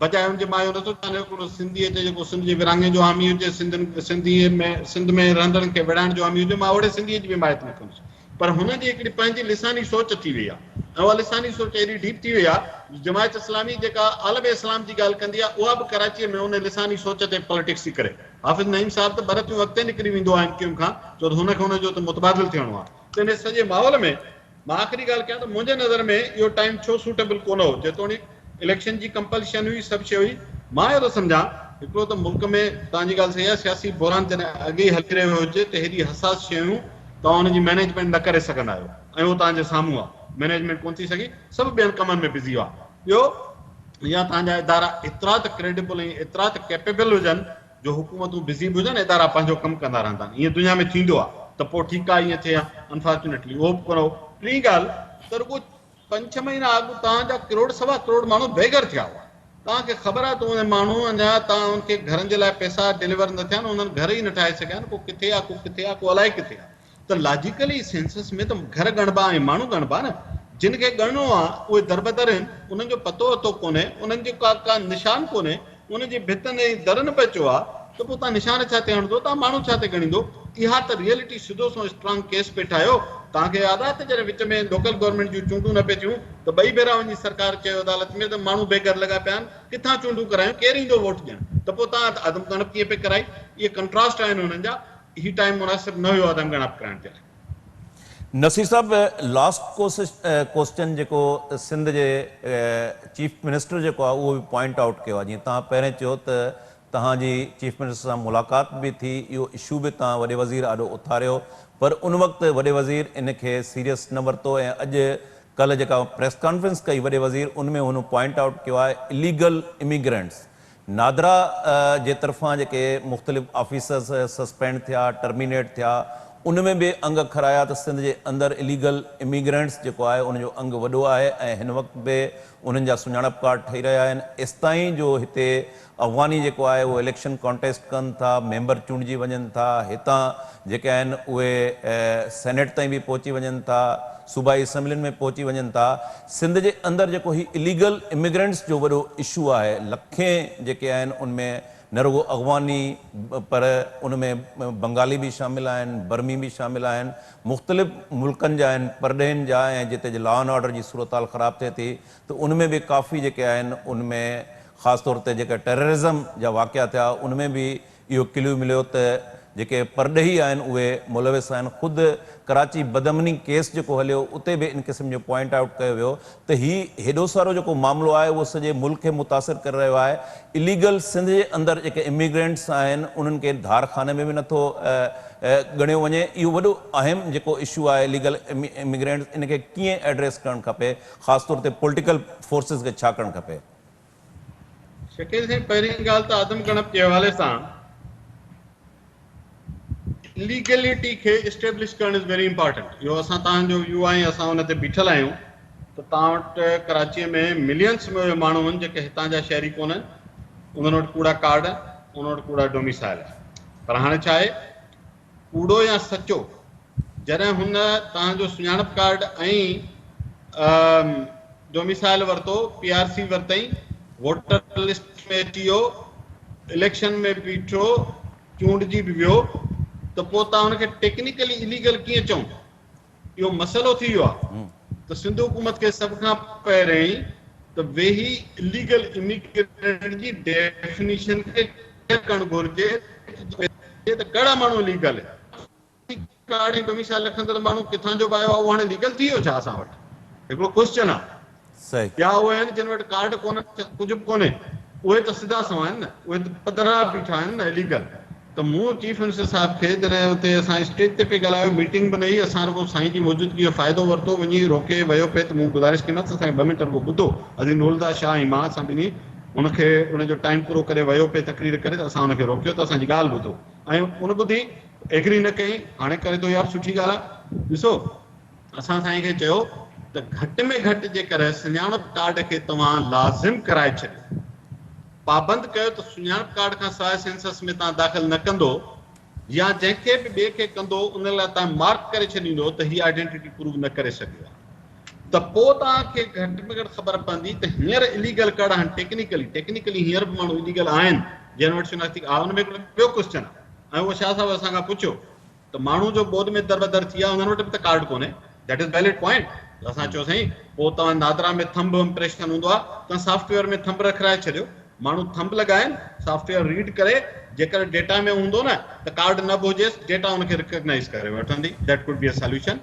Speaker 2: बजाए हुनजे मां इहो नथो चाहियां हिकिड़ो सिंधी अचे जेको सिंध जे विरहाङे जो हामी हुजे, सिंध में रहंदड़नि खे विढ़ाइण जो हामी हुजे, मां ओड़े सिंधीअ जी बि हिमायत न कंदुसि। पर हुनजी हिकिड़ी पंहिंजी लिसानी सोच थी वई आहे, ऐं उहा लिसानी सोच एॾी डीप थी वई आहे, जमायत इस्लामी जेका आलम इस्लाम जी ॻाल्हि कंदी आहे, उहा बि कराचीअ में उन लिसानी सोच ते पॉलिटिक्स थी करे। हाफ़िज़ नईम साहिब त भरतियूं अॻिते निकिरी वेंदो आहे MKM खां, छो त हुनखे हुनजो त मुतबादिल थियणो आहे। त इन सॼे माहौल में मां आख़िरी ॻाल्हि कयां त मुंहिंजे नज़र में इहो टाइम छो सूटेबल कोन हो, जेतोणीकि इलेक्शन जी कंपल्शन हुई, सभु शइ हुई। मां इहो थो सम्झां हिकिड़ो त मुल्क में तव्हांजी ॻाल्हि सही आहे, सियासी बहरान जॾहिं अॻे ई हली रहियो हुजे त हेॾी हसास शयूं तव्हां हुनजी मैनेजमेंट न करे सघंदा आहियो, ऐं उहो तव्हांजे साम्हूं आहे। मैनेजमेंट कोन थी सघी, सभु ॿियनि कमनि में बिज़ी हुआ। ॿियो, या तव्हांजा इदारा एतिरा त क्रेडिबल ऐं एतिरा त कैपेबल हुजनि जो हुकूमतूं बिज़ी बि हुजनि, इदारा पंहिंजो कमु कंदा रहंदा आहिनि। ईअं दुनिया में थींदो आहे त पोइ ठीकु आहे, ईअं थिए हा, अनफॉर्चुनेटली उहो बि कोन हो। टी ॻाल्हि त रुॻो 5-6 महीना अॻु तव्हांजा करोड़ सवा करोड़ माण्हू बेघर थिया हुआ। तव्हांखे ख़बर आहे त उन माण्हू अञा तव्हां उनखे घरनि जे लाइ पैसा डिलीवर न थिया आहिनि, उन्हनि घर ई न ठाहे सघिया आहिनि, को किथे आहे, को किथे आहे, को अलाए किथे आहे। त लॉजिकली सेंसस में त घर ॻणबा ऐं माण्हू ॻणबा न, जिन खे ॻणणो आहे उहे दरबदर आहिनि, उन्हनि जो पतो वतो कोन्हे, उन्हनि जो का निशान कोन्हे, उनजी भितनि ऐं दरनि पे अचो आहे, त पोइ तव्हां निशान छा ते हणंदो, तव्हां माण्हू छा ते ॻणींदो। इहा त रियलिटी सिधो सो स्ट्रॉन्ग केस पे ठाहियो। तव्हांखे यादि आहे त जॾहिं विच में लोकल गवर्नमेंट जूं चूंडूं न पई थियूं त 2 भेरा वञी सरकार चयो अदालत में त माण्हू बेघर लॻा पिया आहिनि, किथां चूंडूं करायूं, केरु ईंदो वोट ॾियणु, त पोइ तव्हां आदमगणप कीअं पे कराई। इहे कंट्रास्ट आहिनि हुननि जा। ही टाइम मुनासिब न हुयो आदमगणप कराइण जे लाइ।
Speaker 1: नसीर साहब, लास्ट क्वेश्चन जेको सिंध जे चीफ मिनिस्टर जेको आहे उहो बि पॉइंट आउट कयो आहे। जीअं तव्हां पहिरें चयो त तव्हांजी चीफ मिनिस्टर सां मुलाक़ात बि थी, इहो इशू बि तव्हां वॾे वज़ीर ॾाढो उथारियो, पर उन वक़्तु वॾे वज़ीर इन खे सीरियस न वरितो, ऐं अॼु कल्ह जेका प्रेस कॉन्फ्रेंस कई वॾे वज़ीर, उन में हुन पॉइंट आउट कयो आहे इलीगल इमिग्रेंट्स। नादरा जे तरफ़ां जेके मुख़्तलिफ़ ऑफिसर्स सस्पेंड थिया, टर्मिनेट थिया, उन में बि अंग खराया त सिंध जे अंदरि इलीगल इमिग्रेंट्स जेको आहे उनजो अंग वॾो आहे, ऐं हिन वक़्तु बि उन्हनि जा सुञाणप कार्ड ठही रहिया आहिनि। एसिताईं जो हिते अफ़गानी जेको आहे उहो इलेक्शन कॉन्टेस्ट कनि था, मेंबर चूंडिजी वञनि था, हितां जेके आहिनि उहे सेनेट ताईं बि पहुची वञनि था, सूबाई असैम्बलियुनि में पहुची वञनि था। सिंध जे अंदरि जेको ही इलीगल इमिग्रेंट्स जो वॾो इशू आहे, लखें जेके आहिनि उनमें न रुगो अफ़गानी पर उनमें बंगाली बि शामिल आहिनि, बर्मी बि शामिल आहिनि, मुख़्तलिफ़ मुल्कनि जा आहिनि, परॾेहनि जा, ऐं जिते जे लॉ एंड ऑर्डर जी सूरत हाल ख़राबु थिए थी त उनमें बि काफ़ी जेके आहिनि उनमें ख़ासि तौर ते जेके टेररिज़म जा वाक़िया थिया उनमें बि इहो क्ल्यू मिलियो त जेके परॾेही आहिनि उहे मुलविस आहिनि। ख़ुदि कराची बदमनी केस जेको हलियो उते बि इन क़िस्म जो पॉइंट आउट कयो वियो त हीउ हेॾो सारो जेको मामिलो आहे उहो सॼे मुल्क खे मुतासिर करे रहियो आहे। इलीगल सिंध जे अंदरि जेके इमिग्रेंट्स आहिनि उन्हनि खे धारखाने में बि नथो ॻणियो वञे। इहो वॾो अहम जेको इशू आहे इलीगल इमिग्रेंट्स, इन खे कीअं एड्रेस करणु खपे, ख़ासि तौर ते पॉलिटिकल फोर्सिस खे छा करणु खपे?
Speaker 2: शकील साईं, पहिरीं ॻाल्हि त आदमगणप जे हवाले सां लीगलिटी खे इस्टेब्लिश करणु इज़ वेरी इंपॉर्टेंट। इहो असां तव्हांजो व्यू आहे, असां हुन ते बीठल आहियूं त तव्हां वटि कराचीअ में मिलियंस में उहे माण्हू आहिनि जेके हितां जा शहरी कोन आहिनि, उन्हनि वटि कूड़ा कार्ड, उन्हनि वटि कूड़ा डोमिसाइल। पर हाणे छा आहे, कूड़ो या सचो, जॾहिं हुन तव्हांजो सुञाणप कार्ड ऐं डोमिसाइल वरितो, PRC वरितई, वोटर लिस्ट में अची वियो, इलेक्शन में बीठो, चूंडजी बि वियो, त पोइ तव्हां हुनखे टेक्निकली इलीगल कीअं चऊं? इहो मसइलो थी वियो आहे। त सिंध हुकूमत खे सभ खां पहिरियों त वेही इलीगल इमिग्रेंट जी डेफिनेशन खे करणु घुरिजे त कहिड़ा माण्हू इलीगल आहिनि। कार्ड ऐं डोमिसाइल रखंदड़ माण्हू किथां जो बि आयो आहे उहो हाणे लीगल थी वियो छा? असां वटि हिकिड़ो क्वेश्चन आहे। या उहे आहिनि जिन वटि कार्ड कोन्हे, कुझु बि कोन्हे, उहे त सिधा सवा आहिनि न, उहे त पधरा बीठा आहिनि न इलीगल। तो मूं चीफ मिनिस्टर साहब खे जॾहिं हुते असां स्टेज ते पे ॻाल्हायो, मीटिंग बि न हुई, असां रुगो साईं जी मौजूदगी जो फ़ाइदो वरितो, वञी रोके वियो पिए, त मूं गुज़ारिश कंदुसि असांखे 2 मिंट रुगो ॿुधो। अजीम नूरदास शाह ऐं मां असां ॿिन्ही उनखे उनजो टाइम पूरो करे वियो पिए तकरीर करे, त असां उनखे रोकियो त असांजी ॻाल्हि ॿुधो ऐं उन ॿुधी एग्री न कई। हाणे करे थो यार सुठी ॻाल्हि आहे। ॾिसो असां साईं खे चयो त घटि में घटि जेकर सुञाणप कार्ड खे तव्हां लाज़िम कराए छॾियो, पाबंद कयो त सुञाणप कार्ड खां सवाइ सेंसस में तव्हां दाख़िल न कंदो, या जंहिंखे बि ॿिए खे कंदो उन लाइ तव्हां मार्क करे छॾींदो त हीअ आइडेंटिटी प्रूव न करे सघियो आहे, त पोइ तव्हांखे घटि में घटि ख़बर पवंदी त हींअर इलीगल कार्ड आहिनि। टेक्निकली हींअर बि माण्हू इलीगल आहिनि जंहिं वटि शिनाख्ती आहे। हुन में हिकिड़ो ॿियो क्वेश्चन आहे ऐं उहो शाह साहिब असांखां पुछियो त माण्हू जो बोध में दरबदर थी आहे, हुननि वटि बि त कार्ड कोन्हे। That is valid point. असां चयो साईं पोइ तव्हां नादरा में थंब इम्प्रेशन हूंदो आहे, तव्हां सॉफ्टवेयर में थंब रखाए छॾियो, माण्हू थंब लॻाइनि, सॉफ्टवेयर रीड करे, जेकर डेटा में हूंदो न त कार्ड न बि हुजेसि, डेटा हुनखे रिकॉग्नाइज़ करे वठंदी। That could be a solution.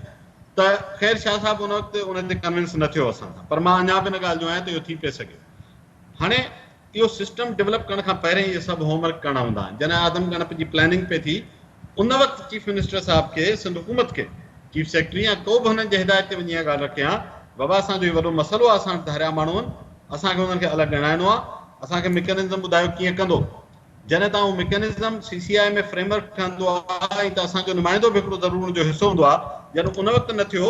Speaker 2: त ख़ैर शाह साहिबु उन वक़्तु उन ते कन्विंस न थियो असां सां, पर मां अञा बि हिन ॻाल्हि जो आहियां त इहो थी पिए सघे। हाणे इहो सिस्टम डेवलप करण खां पहिरियों इहे सभु होमवर्क करणा हूंदा आहिनि। जॾहिं आदम गणप जी प्लानिंग पे थी, उन वक़्तु चीफ मिनिस्टर साहिब खे, सिंध हुकूमत खे, चीफ सेक्रेटरी या को बि हुननि जे हिदायत ते वञी इहा ॻाल्हि रखे हा, बाबा असांजो इहो वॾो मसइलो आहे, असां धारिया माण्हू आहिनि, असांखे हुननि खे अलॻि ॻणाइणो आहे, असांखे मैकेनिज़म ॿुधायो कीअं कंदो। जॾहिं तव्हां उहो मैकेनिज़म CCI में फ्रेमवर्क ठहंदो आहे ऐं त असांजो नुमाइंदो बि हिकिड़ो ज़रूरु हुनजो हिसो हूंदो आहे, जॾहिं उन वक़्तु न थियो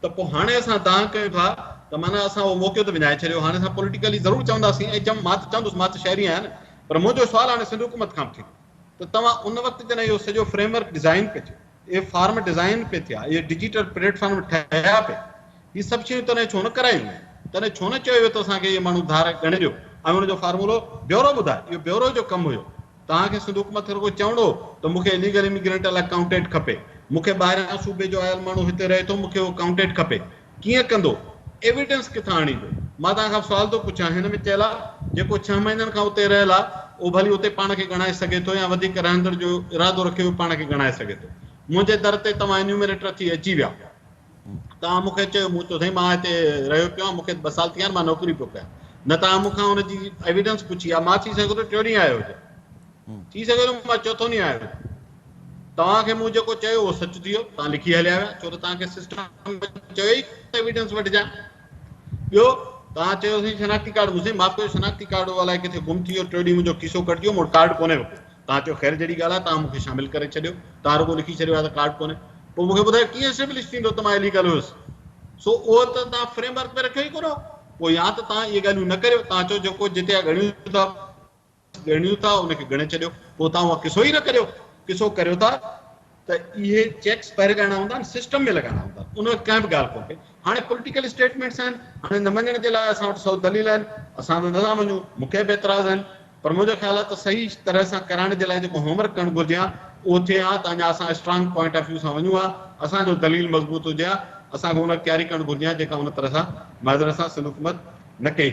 Speaker 2: त पोइ हाणे असां दांह कयूं था त माना असां उहो मौक़ो त विञाए छॾियो। हाणे असां पॉलिटिकली ज़रूरु चवंदासीं ऐं मां त चवंदुसि, मां त शहरी आहियां न, पर मुंहिंजो सुवालु हाणे सिंध हुकूमत खां बि थींदो त तव्हां उन वक़्तु जॾहिं इहो सॼो फ्रेमवर्क डिज़ाइन पे थियो, इहे फार्म डिज़ाइन पे थिया, इहे डिजिटल प्लेटफॉर्म ठहिया पे, हीअ सभु शयूं तॾहिं छो न करायूं? तॾहिं छो न चयो वियो त असांखे इहे माण्हू धार ॻणे ॾियो ऐं हुनजो फार्मूलो ब्यूरो ॿुधाए? इहो ब्यूरो जो कमु हुयो। तव्हांखे सिंध हुकूमत खे रुगो चवणो त मूंखे इलीगल इमिग्रेंट लाइ अकाउंटेंट खपे, मूंखे ॿाहिरां सूबे जो आयल माण्हू हिते रहे थो, मूंखे उहो अकाउंटेंट खपे। कीअं कंदो? एविडेंस किथां आणींदो? मां तव्हांखां सुवाल थो पुछां, हिन में चयल आहे जेको 6 महीननि खां उते रहियल आहे उहो भली उते पाण खे ॻणाए सघे थो, या वधीक रहंदड़ जो इरादो रखे उहो पाण खे ॻणाए सघे थो। मुंहिंजे दर ते तव्हां एन्यूमरेटर थी अची विया, तव्हां मूंखे चयो, मूं चयो साईं मां हिते रहियो पियो आहियां, मूंखे 2 साल थी विया आहिनि, मां नौकिरी पियो कयां, न तव्हां मूंखां हुनजी एविडेंस पुछी आहे। मां थी सघे थो 4 ॾींहं आयो हुजे, थी सघे थो मां 4थों ॾींहुं आयो हुजे। तव्हांखे मूं जेको चयो उहो सच थी वियो, तव्हां लिखी हलिया विया, छो त तव्हांखे सिस्टम चयो ई एविडेंस वठिजां। ॿियो तव्हां चयो साईं शनाख्ती कार्ड, मुंहिंजे माफ़ कयो, शनाख्ती कार्ड अलाए किथे गुम थी वियो, 3 ॾींहं मुंहिंजो किसो कटिजी वियो, मूं वटि कार्ड कोन्हे। तव्हां चयो ख़ैर जहिड़ी ॻाल्हि आहे, तव्हां मूंखे शामिलु करे छॾियो, तव्हां रुगो लिखी छॾियो आहे त कार्ड कोन्हे। पोइ मूंखे ॿुधायो कीअं एस्टेब्लिश थींदो त मां इलीगल हुयुसि? सो उहो त तव्हां फ्रेमवर्क में रखियो ई कोन्हो। पोइ या त तव्हां इहे ॻाल्हियूं न करियो, तव्हां चओ जेको जिते ॻणियूं था उनखे ॻणे छॾियो, पोइ तव्हां उहा किसो ई न करियो। किसो करियो था त इहे चेक्स पहिरियों करणा हूंदा आहिनि, सिस्टम में लॻाइणा हूंदा आहिनि, उन में कंहिं बि ॻाल्हि कोन्हे। हाणे पॉलिटिकल स्टेटमेंट्स आहिनि, हाणे न मञण जे लाइ असां वटि 100 दलील आहिनि, असां त नथा मञूं, मूंखे बि एतिराज़ आहिनि, पर मुंहिंजो ख़्यालु आहे त सही तरह सां कराइण जे लाइ जेको होमवर्क करणु घुरिजे हा उहो थिए हा, त अञा असां स्ट्रांग पॉइंट ऑफ व्यू सां वञूं हा, असांजो दलील मज़बूत हुजे हा, असांखे हुन तयारी करणु घुरिजे हा जेका हुन तरह सां माज़र सां सिंध हुकूमत न कई।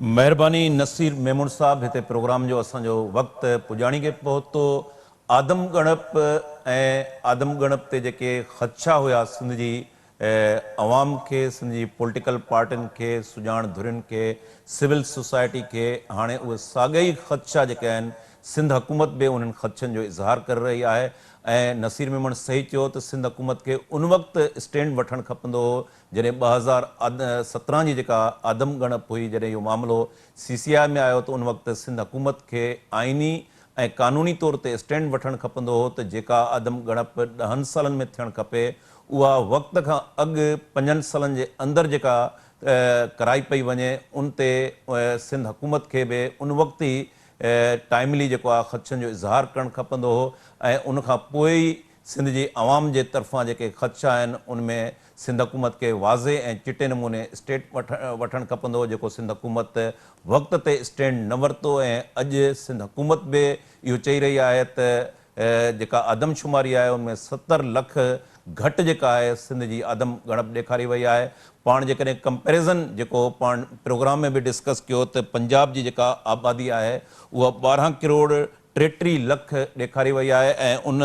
Speaker 1: महिरबानी नसीर मेमून साहब, हिते प्रोग्राम जो असांजो वक़्तु पुॼाणी खे पहुतो। आदम गणप ऐं आदम गणप ते जेके ख़दशा हुआ सिंध जी अवाम खे, सिंध जी पॉलिटिकल पार्टियुनि खे, सुञाण धुरियुनि खे, सिविल सोसाइटी खे, हाणे उहे साॻई ख़दशा जेके आहिनि सिंध हुकूमत बि उन्हनि ख़दशनि जो इज़हार करे रही आहे। ऐं नसीर मेमण सही चयो त सिंध हुकूमत खे उन वक़्तु स्टैंड वठणु खपंदो हो जॾहिं 2017 जी जेका आदम गणप हुई, जॾहिं इहो मामिलो CCI में आयो, त उन वक़्तु सिंध हुकूमत खे आइनी ऐं क़ानूनी तौर ते स्टैंड वठणु खपंदो हो त जेका आदम गणप 10 सालनि में थियणु खपे, उहा वक़्त खां अॻु 5 सालनि जे अंदरि जेका कराई पई वञे, उन ते सिंध हुकूमत खे बि उन वक़्तु ई टाइमली जेको आहे ख़दशनि जो इज़हार करणु खपंदो हो। ऐं उनखां पोइ ई सिंध जी अवाम जे तरफ़ां जेके ख़दशा आहिनि उनमें सिंध हुकूमत खे वाज़े ऐं चिटे नमूने स्टेट वठणु खपंदो हो, जेको सिंध हुकूमत वक़्त ते स्टैंड न वरितो। ऐं अॼु सिंध हुकूमत बि इहो चई रही आहे त जेका आदमशुमारी आहे उनमें 70 लख घटि जेका आहे सिंध जी आदम गणप ॾेखारी वई आहे। पाण जेकॾहिं कंपेरिज़न जेको पाण प्रोग्राम में बि डिस्कस कयो त पंजाब जी जेका आबादी आहे उहा 12 करोड़ 33 लख ॾेखारी वई आहे, ऐं उन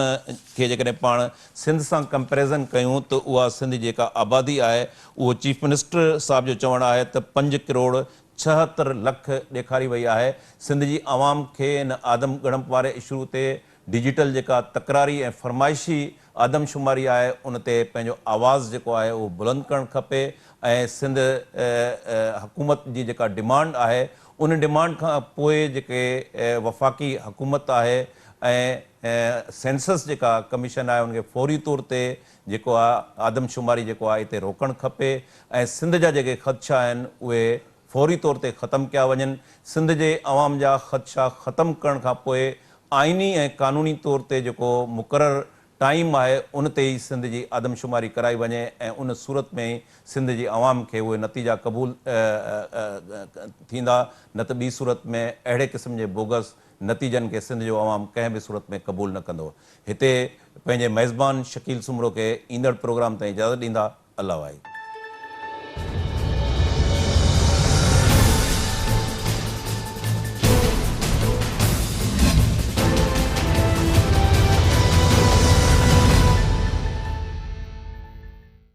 Speaker 1: खे जेकॾहिं पाण सिंध सां कंपेरिज़न कयूं त उहा सिंध जी जेका आबादी आहे उहो चीफ मिनिस्टर साहिब जो चवणु आहे त 5 करोड़ 76 लख ॾेखारी वई आहे। सिंध जी आवाम खे इन आदम ॻणप वारे इशू ते डिजिटल जेका तकरारी ऐं फरमाइशी आदमशुमारी आहे उन ते पंहिंजो आवाज़ जेको आहे उहो बुलंद करणु खपे ऐं सिंध हुकूमत जी जेका डिमांड आहे उन डिमांड खां पोइ जेके वफ़ाक़ी हुकूमत आहे ऐं सेंसस जेका कमीशन आहे उनखे फौरी तौर ते जेको आहे आदमशुमारी जेको आहे हिते रोकणु खपे ऐं सिंध जा जेके ख़दशा आहिनि उहे फौरी तौर ते ख़तमु कया वञनि। सिंध जे अवाम जा ख़दशा ख़तमु करण खां पोइ आइनी ऐं क़ानूनी तौर ते जेको मुक़ररु टाइम आहे उन ते ई सिंध जी आदमशुमारी कराई वञे ऐं उन सूरत में ई सिंध जी अवाम खे उहे नतीजा क़बूल थींदा, न त ॿी सूरत में अहिड़े क़िस्म जे बोगस नतीजनि खे सिंध जो अवाम कंहिं बि सूरत में क़बूल न कंदो। हिते पंहिंजे मेज़बान शकील सुमरो खे ईंदड़ प्रोग्राम ताईं इजाज़त ॾींदा। अल्लाह वाहे।